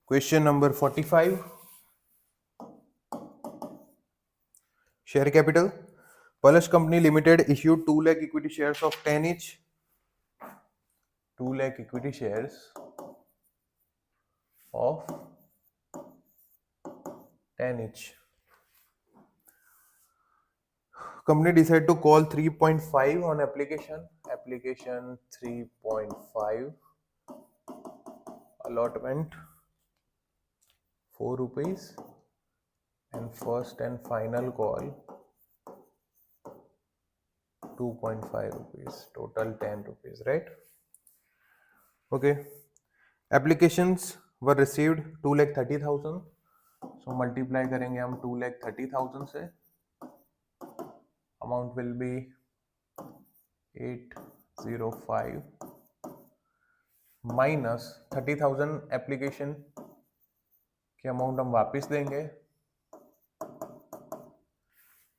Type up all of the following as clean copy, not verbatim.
Question number 45. Share capital. Palash Company Limited issued 2 lakh equity shares of 10 each. 2 lakh equity shares of 10 each. Company decided to call 3.5 on application. Application 3.5. Allotment 4 rupees. And first and final call 2.5 rupees. Total 10 rupees, right? Okay. Applications were received 2,30,000. So multiply करेंगे हम 2,30,000 से. Amount will be 805 minus 30,000 application की amount हम वापस देंगे.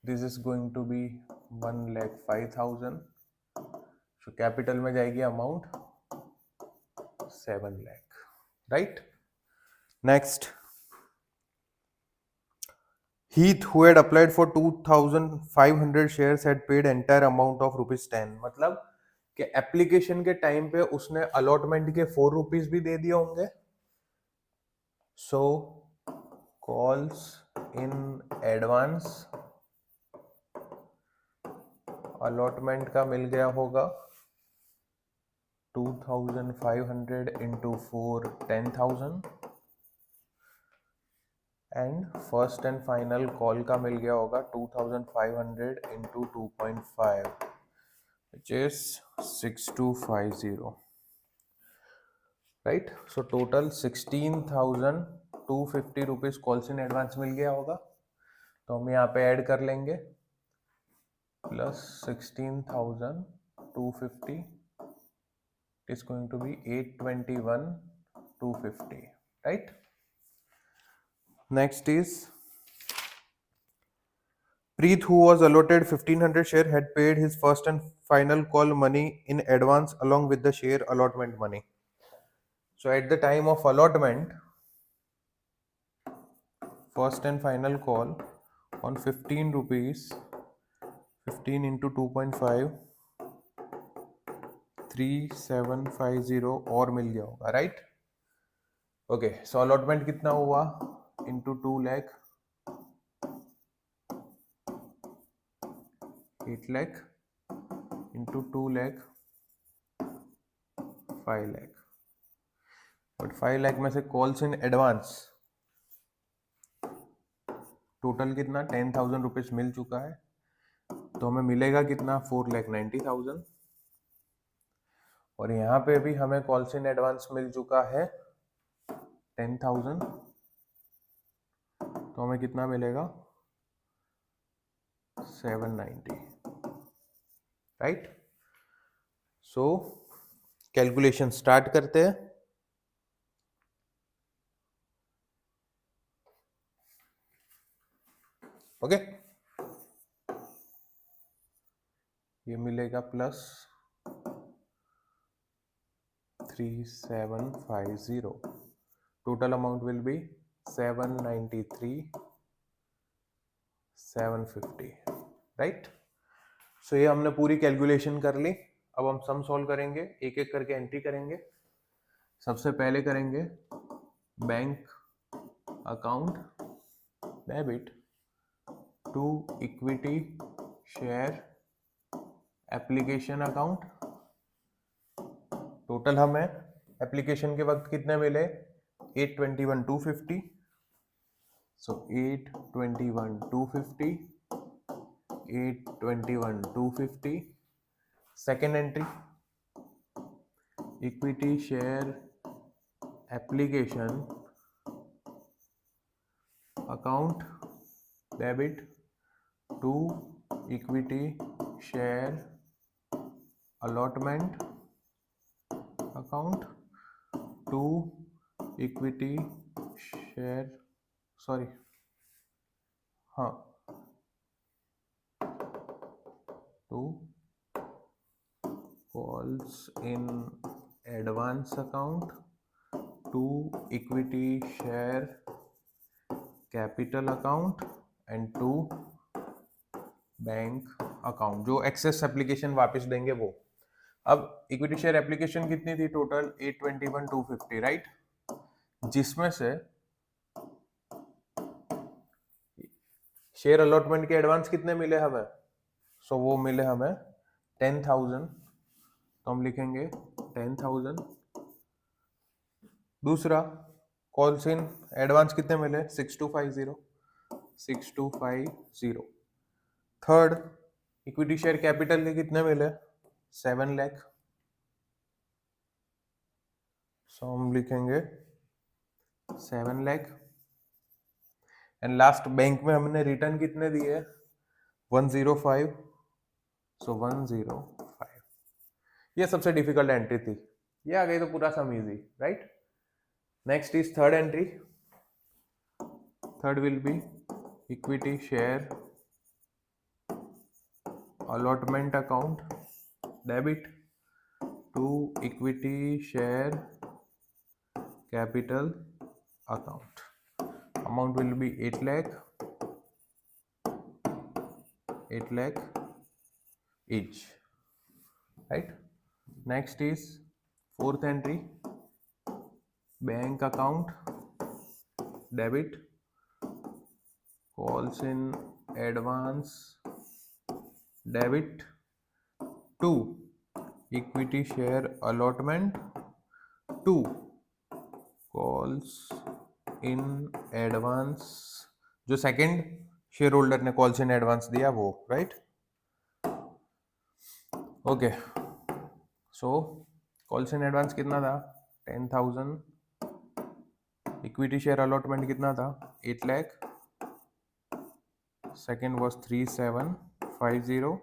This is going to be 1,05,000. So capital में जाएगी amount 7 लाख, right. Next, Heath, who had applied for 2,500 shares, had paid entire amount of ₹10. मतलब कि एप्लीकेशन के टाइम पे उसने अलॉटमेंट के 4 रुपीज भी दे दिए होंगे. सो कॉल्स इन एडवांस अलॉटमेंट का मिल गया होगा 2,500 into 4 10,000 and first and final call का मिल गया होगा 2,500 into 2.5 which is 6,250, right? So total 16,250 rupees calls in advance मिल गया होगा. तो हम यहाँ पे ऐड कर लेंगे plus 16,250 is going to be 821,250, right? Next is Preet, who was allotted 1,500 share, had paid his first and final call money in advance along with the share allotment money. So at the time of allotment, first and final call on 15 rupees, 15 into 2.5, 3,750 और मिल गया होगा, right? Okay, so allotment कितना हुआ into 2 lakh, 8 lakh into 2 lakh, 5 lakh. But 5 lakh में से calls in advance total कितना 10,000 rupees मिल चुका है. तो हमें मिलेगा कितना 4,90,000. और यहाँ पे भी हमें कॉल्स इन एडवांस मिल चुका है 10,000. तो हमें कितना मिलेगा 790, राइट. सो कैलकुलेशन स्टार्ट करते हैं. ओके, ये मिलेगा plus 3,750. Total amount will be 793,750, right. So ये हमने पूरी कैलकुलेशन कर ली. अब हम सम सॉल्व करेंगे, एक एक करके एंट्री करेंगे. सबसे पहले करेंगे bank account debit to equity share application account. Total हमें एप्लीकेशन के वक्त कितने मिले 821,250. So 821,250, 821,250. Second entry equity share application account debit to equity share allotment account to equity share, sorry, हाँ, to calls in advance account 2 equity share capital account and 2 bank account, जो excess application वापस देंगे वो। अब equity share application कितनी थी total? 821,250, right, जिसमें से शेयर अलॉटमेंट के एडवांस कितने मिले हमें? सो वो मिले हमें 10,000, तो हम लिखेंगे 10,000। दूसरा कॉल्स इन एडवांस कितने मिले? 6250। थर्ड इक्विटी शेयर कैपिटल के कितने मिले? 7 लाख, सो हम लिखेंगे 7 लाख। एंड लास्ट बैंक में हमने रिटर्न कितने दिए? 105, सो 105। ये सबसे डिफिकल्ट एंट्री थी, ये आ गई तो पूरा sum easy, right. Next is third entry. Third will be equity share allotment account debit to equity share capital account. Amount will be 8 lakh each, right. Next is fourth entry, bank account debit, calls in advance debit to equity share allotment to calls in advance, जो second share holder ने calls in advance दिया वो, right. Okay, so calls in advance कितना था? 10,000। Equity share allotment कितना था? 8 lakh. Second was 3750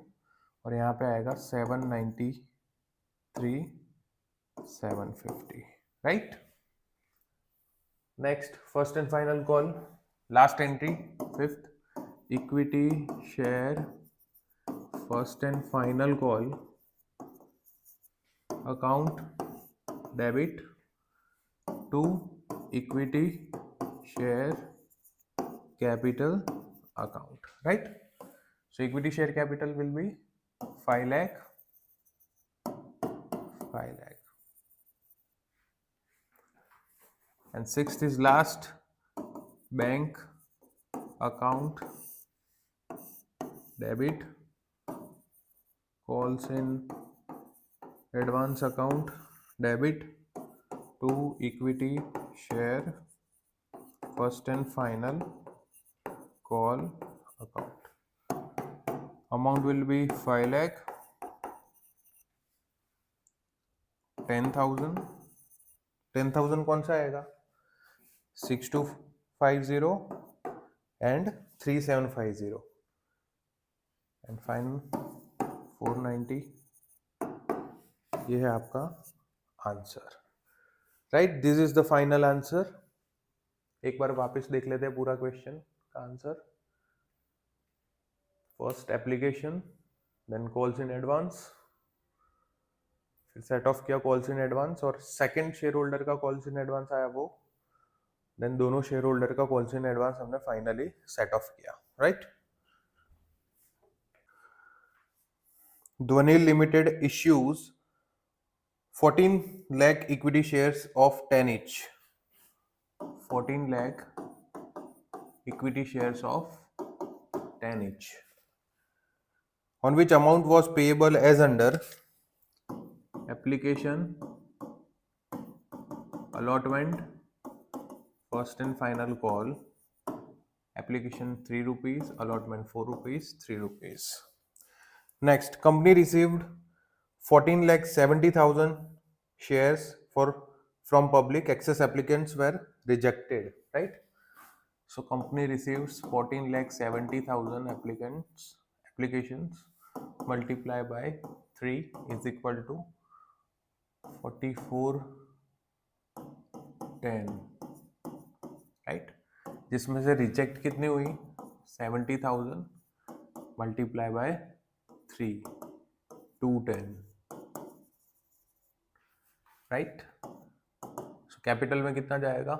और यहाँ पे आएगा 793,750, right. Next first and final call, last entry fifth, equity share first and final call account debit to equity share capital account, right. So equity share capital will be 5 lakh. And sixth is last, bank account debit, calls in advance account debit to equity share first and final call account. Amount will be 5 lakh, 10,000। 10,000 कौन सा आएगा? 6250 and 3750 and final 490। ये है आपका answer, right. This is the final answer. एक बार वापस देख लेते हैं पूरा क्वेश्चन का answer. First application, then calls in advance, फिर सेट ऑफ किया कॉल्स इन एडवांस और सेकंड शेयर होल्डर का कॉल्स इन एडवांस आया वो, देन दोनों शेयर होल्डर का कॉल्स इन एडवांस हमने फाइनली सेट ऑफ किया, right. Dhwani limited issues 14 lakh equity shares of 10 each. 14 lakh equity shares of 10 each, on which amount was payable as under application, allotment, first and final call. Application 3 rupees, allotment 4 rupees, 3 rupees. Next, company received 14,70,000 shares from public. Excess applicants were rejected, right. So company receives 14,70,000 applications, multiply by 3 is equal to 4410, right. जिसमें से reject कितनी हुई? 70,000 multiply by 3, 210, right. Capital में कितना जाएगा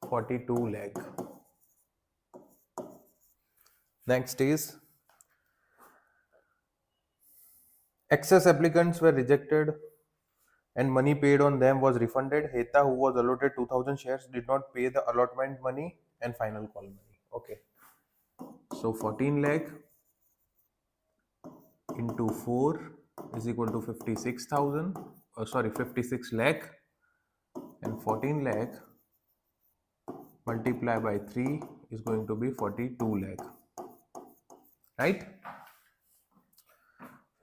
42 lakh. Next is excess applicants were rejected and money paid on them was refunded. Heta, who was allotted 2000 shares, did not pay the allotment money and final call money. Okay, so 14 lakh into 4 is equal to 56,000, sorry 56 lakh, and 14 lakh multiply by 3 is going to be 42 lakh, right?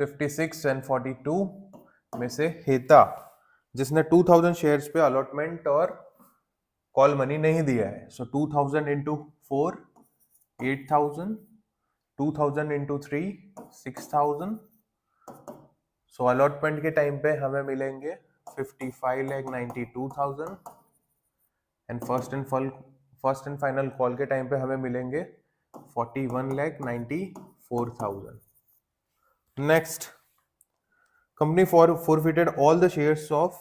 56 and 42 में से हेता जिसने 2000 shares पे allotment और call money नहीं दिया है, सो 2000 into 4 8000, 2000 into 3 6000, सो allotment के टाइम पे हमें मिलेंगे 55,92,000 and first and final call के टाइम पे हमें मिलेंगे 41,94,000. Next, company forfeited all the shares of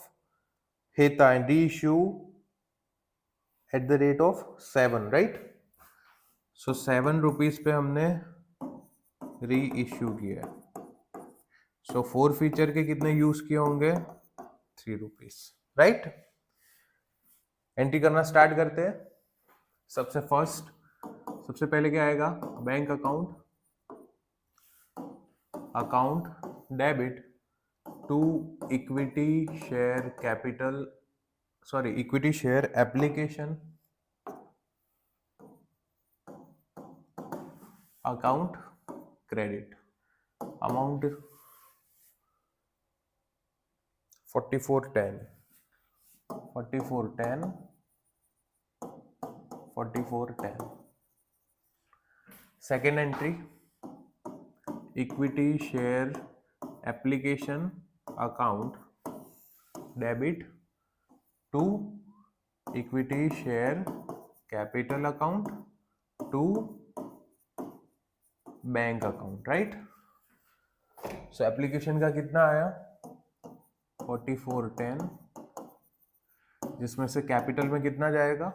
Heta and reissue at the rate of 7, right? So 7 rupees पे हमने रीइश्यू किया. So 4 फीचर के कितने यूज किए होंगे 3 rupees, right? एंट्री करना स्टार्ट करते हैं. सबसे पहले क्या आएगा bank account debit to equity share application account credit amount 4410. Second entry equity share application account debit to equity share capital account to bank account, right? So application का कितना आया 4410, जिसमें से कैपिटल में कितना जाएगा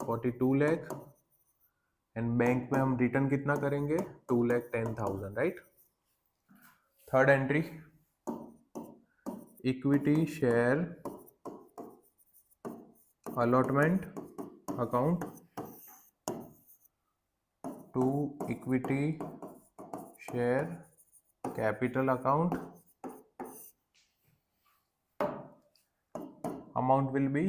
42 लाख एंड बैंक में हम रिटर्न कितना करेंगे 2,10,000, right? Third entry equity share allotment account to equity share capital account, amount will be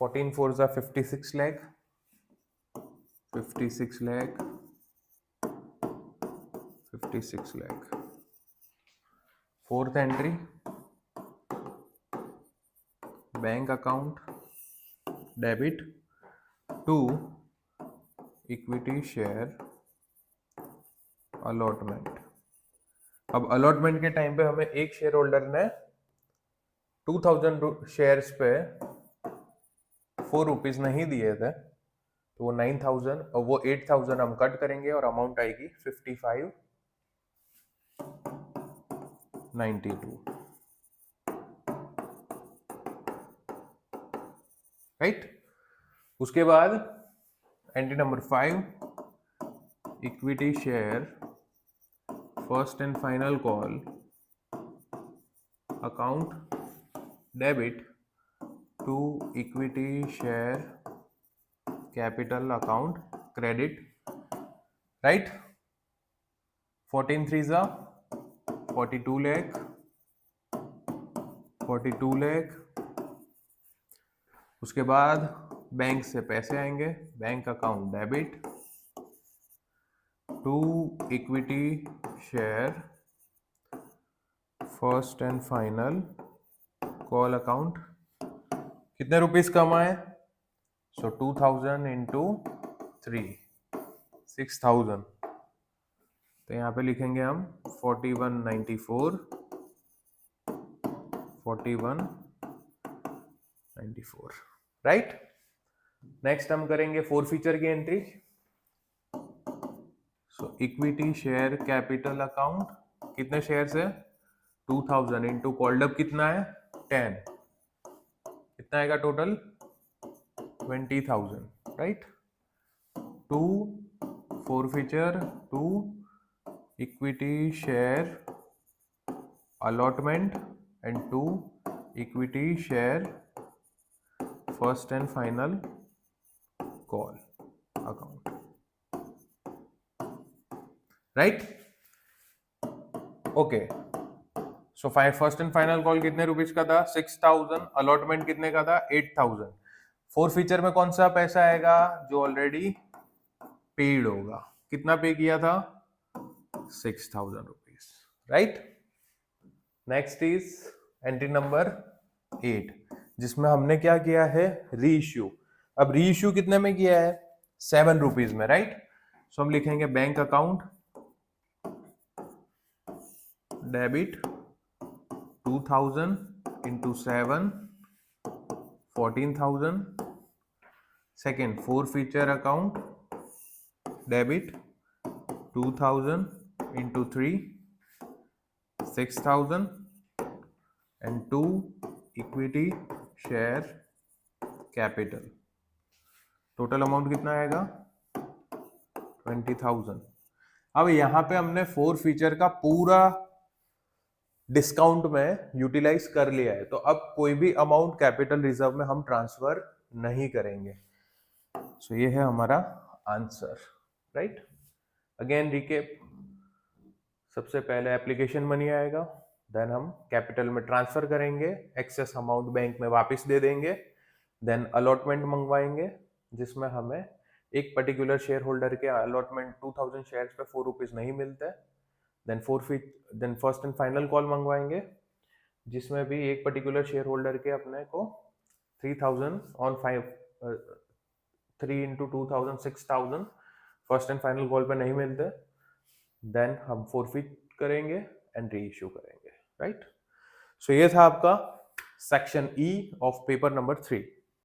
14 4s are 56 lakh. Fourth entry bank account debit to equity share allotment. अब allotment के time पे हमें एक share holder ने 2000 shares पे 4 rupees नहीं दिए थे, तो वो 9000 और वो 8000 हम कट करेंगे और अमाउंट आएगी 5592, राइट? उसके बाद entry number 5 equity share first and final call account debit to equity share capital account credit, right? 14 3s are 42 lakh. उसके बाद बैंक से पैसे आएंगे, bank account debit to equity share first and final call account. कितने rupees कमाए? So 2000 into 3 6000, तो यहाँ पे लिखेंगे हम 4194, राइट? नेक्स्ट हम करेंगे 4 फीचर की एंट्री. सो इक्विटी शेयर कैपिटल अकाउंट कितने शेयर्स है 2000 इंटू कॉल्ड अप कितना है 10, कितना आएगा total 20,000, right. 2 forfeiture, 2 equity share allotment and 2 equity share first and final call account, right? Okay, so first and final call कितने rupees का था 6,000, allotment कितने का था 8,000। फोर फीचर में कौन सा पैसा आएगा जो ऑलरेडी पेड होगा, कितना पे किया था 6,000 rupees, right. Next is entry number 8 जिसमें हमने क्या किया है री इश्यू। अब री इश्यू कितने में किया है 7 रुपीज में, राइट। सो हम लिखेंगे bank account debit 2,000 into 7 14,000। second forfeiture account debit 2,000 into 3 6,000 and 2 equity share capital, total amount कितना आएगा 20,000। अब यहां पे हमने फोर फीचर का पूरा डिस्काउंट में यूटिलाइज कर लिया है, तो अब कोई भी अमाउंट कैपिटल रिजर्व में हम ट्रांसफर नहीं करेंगे। सो ये है हमारा आंसर, राइट। अगेन रिकेप, सबसे पहले एप्लीकेशन मनी आएगा, देन हम कैपिटल में ट्रांसफर करेंगे, एक्सेस अमाउंट बैंक में वापस दे देंगे, देन अलॉटमेंट मंगवाएंगे जिसमें हमें एक पर्टिकुलर शेयर होल्डर के अलॉटमेंट 2,000 शेयर्स पे 4 रुपीज नहीं मिलते। Then then first and final call मंगवाएंगे जिसमें भी एक पर्टिकुलर शेयर होल्डर के अपने को 3,000 on 3 into 2,000 6,000 first and final call पे नहीं मिलते, देन हम फोरफिट करेंगे एंड री इश्यू करेंगे, राइट। सो ये था आपका section E of paper number 3।